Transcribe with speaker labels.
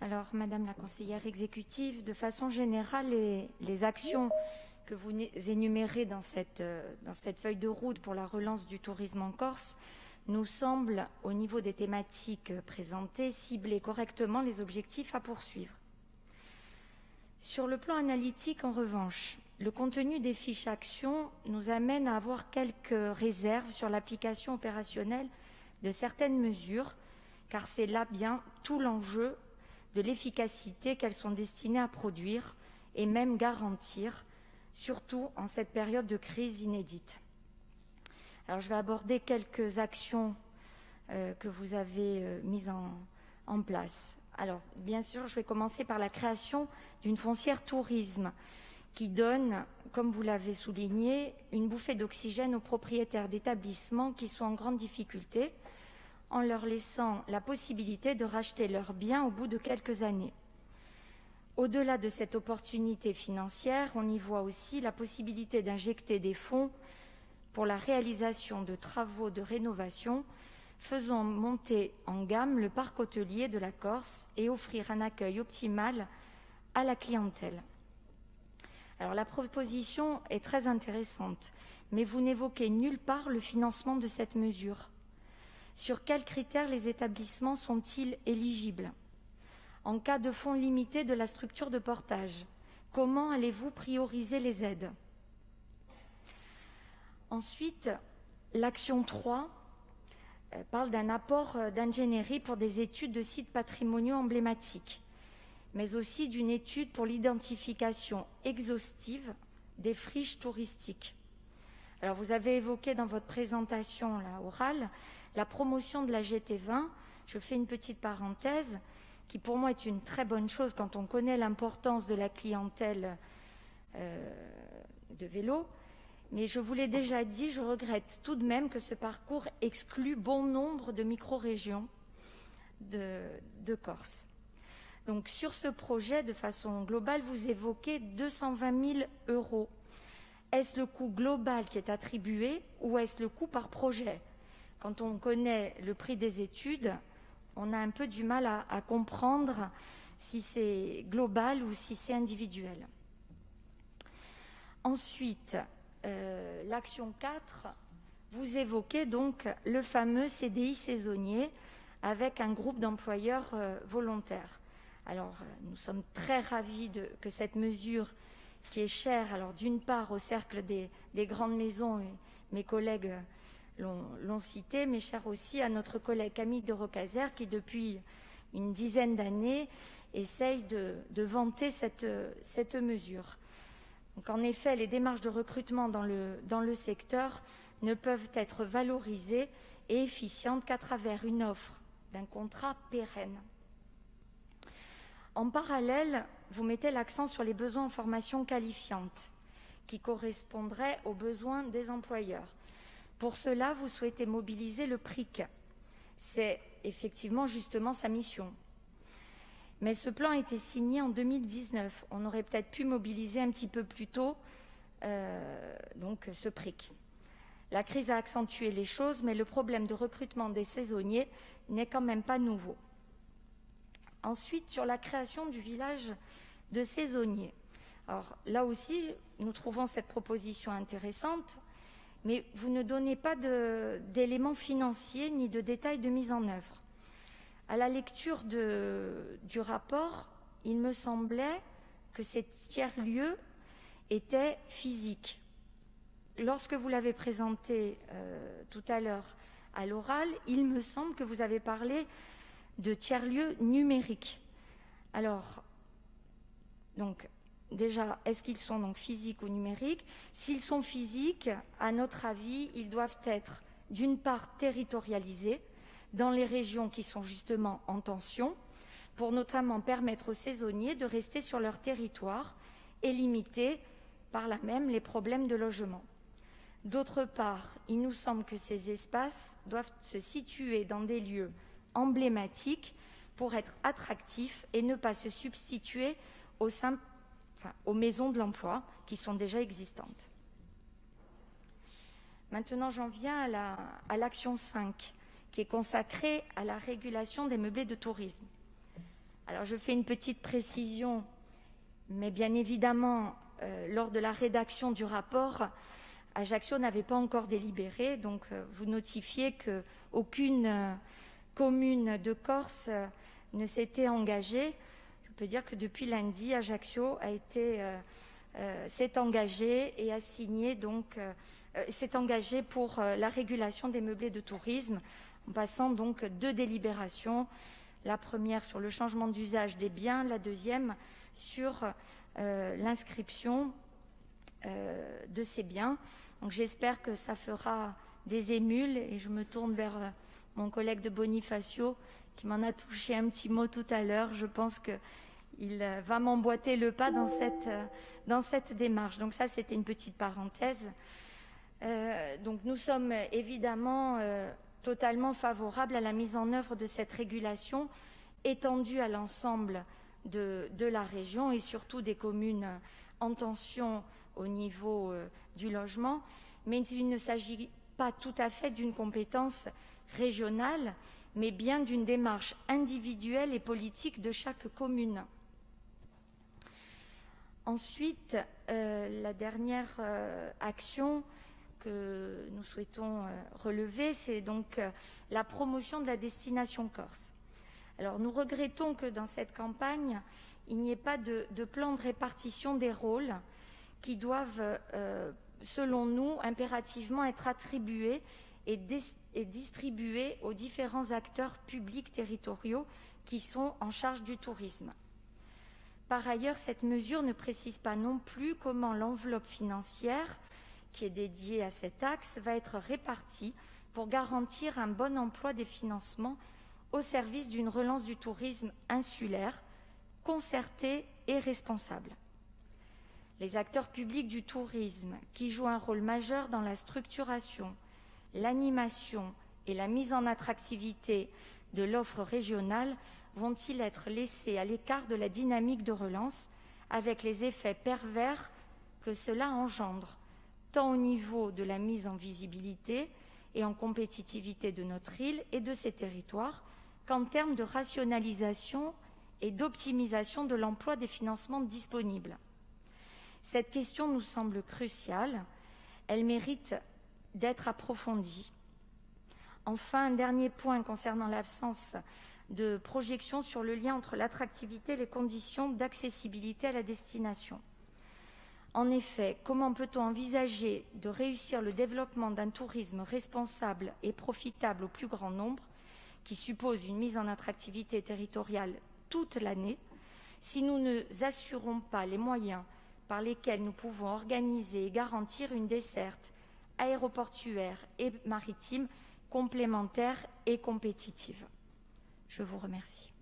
Speaker 1: Alors, Madame la conseillère exécutive, de façon générale, les actions que vous énumérez dans cette feuille de route pour la relance du tourisme en Corse nous semblent, au niveau des thématiques présentées, cibler correctement les objectifs à poursuivre. Sur le plan analytique, en revanche, le contenu des fiches actions nous amène à avoir quelques réserves sur l'application opérationnelle de certaines mesures, car c'est là bien tout l'enjeu de l'efficacité qu'elles sont destinées à produire et même garantir, surtout en cette période de crise inédite. Alors, je vais aborder quelques actions que vous avez mises en place. Alors, bien sûr, je vais commencer par la création d'une foncière tourisme qui donne, comme vous l'avez souligné, une bouffée d'oxygène aux propriétaires d'établissements qui sont en grande difficulté, en leur laissant la possibilité de racheter leurs biens au bout de quelques années. Au-delà de cette opportunité financière, on y voit aussi la possibilité d'injecter des fonds pour la réalisation de travaux de rénovation, faisant monter en gamme le parc hôtelier de la Corse et offrir un accueil optimal à la clientèle. Alors, la proposition est très intéressante, mais vous n'évoquez nulle part le financement de cette mesure. Sur quels critères les établissements sont-ils éligibles? En cas de fonds limités de la structure de portage, comment allez-vous prioriser les aides? Ensuite, l'action 3 parle d'un apport d'ingénierie pour des études de sites patrimoniaux emblématiques, mais aussi d'une étude pour l'identification exhaustive des friches touristiques. Alors, vous avez évoqué dans votre présentation orale la promotion de la GT20. Je fais une petite parenthèse qui, pour moi, est une très bonne chose quand on connaît l'importance de la clientèle de vélo. Mais je vous l'ai déjà dit, je regrette tout de même que ce parcours exclue bon nombre de micro-régions de Corse. Donc, sur ce projet, de façon globale, vous évoquez 220 000 €. Est-ce le coût global qui est attribué ou est-ce le coût par projet? Quand on connaît le prix des études, on a un peu du mal à comprendre si c'est global ou si c'est individuel. Ensuite, l'action 4, vous évoquez donc le fameux CDI saisonnier avec un groupe d'employeurs volontaires. Alors, nous sommes très ravis que cette mesure, qui est chère, alors d'une part au cercle des grandes maisons, et mes collègues l'ont cité, mais chère aussi à notre collègue Camille de Rocazère, qui depuis une dizaine d'années essaye de vanter cette mesure. Donc, en effet, les démarches de recrutement dans le secteur ne peuvent être valorisées et efficientes qu'à travers une offre d'un contrat pérenne. En parallèle, vous mettez l'accent sur les besoins en formation qualifiante qui correspondraient aux besoins des employeurs. Pour cela, vous souhaitez mobiliser le PRIC. C'est effectivement justement sa mission. Mais ce plan a été signé en 2019. On aurait peut-être pu mobiliser un petit peu plus tôt donc ce PRIC. La crise a accentué les choses, mais le problème de recrutement des saisonniers n'est quand même pas nouveau. Ensuite, sur la création du village de saisonniers. Alors là aussi, nous trouvons cette proposition intéressante, mais vous ne donnez pas d'éléments financiers ni de détails de mise en œuvre. À la lecture du rapport, il me semblait que ces tiers-lieux étaient physiques. Lorsque vous l'avez présenté tout à l'heure à l'oral, il me semble que vous avez parlé de tiers-lieux numériques. Alors, donc, déjà, est-ce qu'ils sont donc physiques ou numériques? S'ils sont physiques, à notre avis, ils doivent être d'une part territorialisés dans les régions qui sont justement en tension, pour notamment permettre aux saisonniers de rester sur leur territoire et limiter par là même les problèmes de logement. D'autre part, il nous semble que ces espaces doivent se situer dans des lieux emblématiques pour être attractifs et ne pas se substituer aux maisons de l'emploi qui sont déjà existantes. Maintenant, j'en viens à l'action 5, qui est consacrée à la régulation des meublés de tourisme. Alors je fais une petite précision, mais bien évidemment, lors de la rédaction du rapport, Ajaccio n'avait pas encore délibéré, donc vous notifiez qu'aucune commune de Corse ne s'était engagée. Je peux dire que depuis lundi, Ajaccio s'est engagé et a signé s'est engagé pour la régulation des meublés de tourisme, en passant donc 2 délibérations. La première sur le changement d'usage des biens, la deuxième sur l'inscription de ces biens. Donc j'espère que ça fera des émules et je me tourne vers mon collègue de Bonifacio qui m'en a touché un petit mot tout à l'heure. Je pense qu'il va m'emboîter le pas dans cette démarche. Donc ça, c'était une petite parenthèse. Donc nous sommes évidemment totalement favorables à la mise en œuvre de cette régulation étendue à l'ensemble de la région et surtout des communes en tension au niveau du logement, mais il ne s'agit pas tout à fait d'une compétence régionale, mais bien d'une démarche individuelle et politique de chaque commune. Ensuite, la dernière action que nous souhaitons relever, c'est donc la promotion de la destination Corse. Alors nous regrettons que dans cette campagne, il n'y ait pas de plan de répartition des rôles qui doivent, selon nous, impérativement être attribués et distribués aux différents acteurs publics territoriaux qui sont en charge du tourisme. Par ailleurs, cette mesure ne précise pas non plus comment l'enveloppe financière qui est dédiée à cet axe va être répartie pour garantir un bon emploi des financements au service d'une relance du tourisme insulaire, concertée et responsable. Les acteurs publics du tourisme, qui jouent un rôle majeur dans la structuration, l'animation et la mise en attractivité de l'offre régionale, vont-ils être laissés à l'écart de la dynamique de relance, avec les effets pervers que cela engendre, tant au niveau de la mise en visibilité et en compétitivité de notre île et de ses territoires, qu'en termes de rationalisation et d'optimisation de l'emploi des financements disponibles. Cette question nous semble cruciale. Elle mérite d'être approfondie. Enfin, un dernier point concernant l'absence de projection sur le lien entre l'attractivité et les conditions d'accessibilité à la destination. En effet, comment peut-on envisager de réussir le développement d'un tourisme responsable et profitable au plus grand nombre, qui suppose une mise en attractivité territoriale toute l'année, si nous ne assurons pas les moyens par lesquels nous pouvons organiser et garantir une desserte aéroportuaire et maritime complémentaire et compétitive. Je vous remercie.